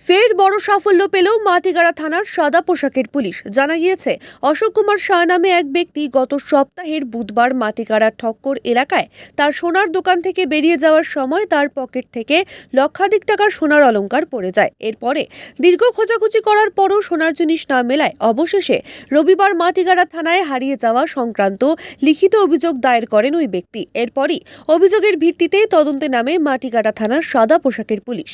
ফের বড় সাফল্য পেল মাটিগাড়া থানার সাদা পোশাকের পুলিশ। জানা গিয়েছে, অশোক কুমার শাহ নামে এক ব্যক্তি গত সপ্তাহের বুধবার মাটিগাড়া ঠক্কর এলাকায় তার সোনার দোকান থেকে বেরিয়ে যাওয়ার সময় তার পকেট থেকে লক্ষাধিক টাকার সোনার অলংকার পড়ে যায়। এরপরে দীর্ঘ খোঁজাখুঁজি করার পরও সোনার জিনিস না মেলায় অবশেষে রবিবার মাটিগাড়া থানায় হারিয়ে যাওয়া সংক্রান্ত লিখিত অভিযোগ দায়ের করেন ওই ব্যক্তি। এরপরই অভিযোগের ভিত্তিতে তদন্তে নামে মাটিগাড়া থানার সাদা পোশাকের পুলিশ।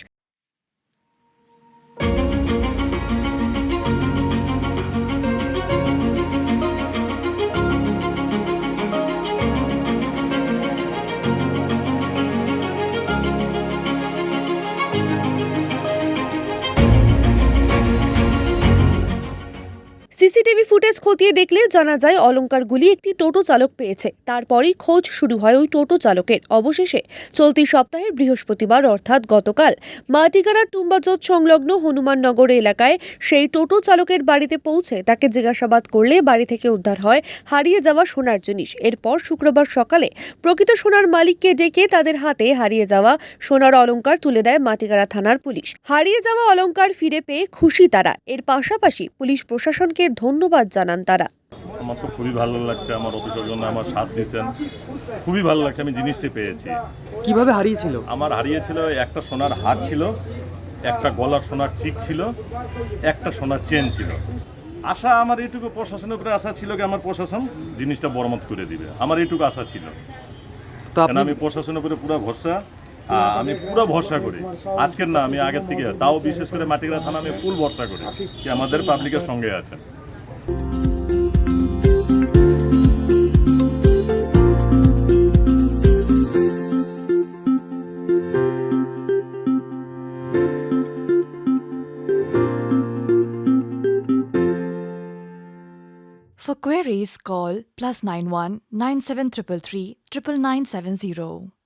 সিসিটিভি ফুটেজ খতিয়ে দেখলে জানা যায় অলংকারগুলি একটি টোটো চালক পেয়েছে। তারপরই খোঁজ শুরু হয় ওই টোটো চালকের। অবশেষে চলতি সপ্তাহের বৃহস্পতিবার অর্থাৎ গতকাল মাটিগাড়ার টুম্বাজোত সংলগ্ন হনুমাননগর এলাকায় সেই টোটো চালকের বাড়িতে পৌঁছে তাকে জিজ্ঞাসাবাদ করলে বাড়ি থেকে উদ্ধার হয় হারিয়ে যাওয়া সোনার জিনিস। এরপর শুক্রবার সকালে প্রকৃত সোনার মালিককে ডেকে তাদের হাতে হারিয়ে যাওয়া সোনার অলংকার তুলে দেয় মাটিগাড়া থানার পুলিশ। হারিয়ে যাওয়া অলংকার ফিরে পেয়ে খুশি তারা। এর পাশাপাশি পুলিশ প্রশাসনকে ধন্যবাদ জানান তারা। আমার তো খুবই ভালো লাগছে, আমার অফিসের জন্য আমার সাথ দিয়েছেন, খুবই ভালো লাগছে। আমি জিনিসটি পেয়েছি। কিভাবে হারিয়েছিল? আমার হারিয়েছিল একটা সোনার হার ছিল, একটা গলার সোনার চিক ছিল, একটা সোনার চেন ছিল। আশা আমার এইটুকু প্রশাসনের উপরে আশা ছিল কি আমার প্রশাসন জিনিসটা বরামদ করে দিবে, আমার এইটুকু আশা ছিল। কারণ আমি প্রশাসনের উপরে পুরো ভরসা, আমি পুরো ভরসা করি। আজকের না, আমি আগের থেকে, তাও বিশেষ করে মাটিগাড়া থানা আমি ফুল ভরসা করি কি আমাদের পাবলিকের সঙ্গে আছেন। For queries, call +91 9733 99970.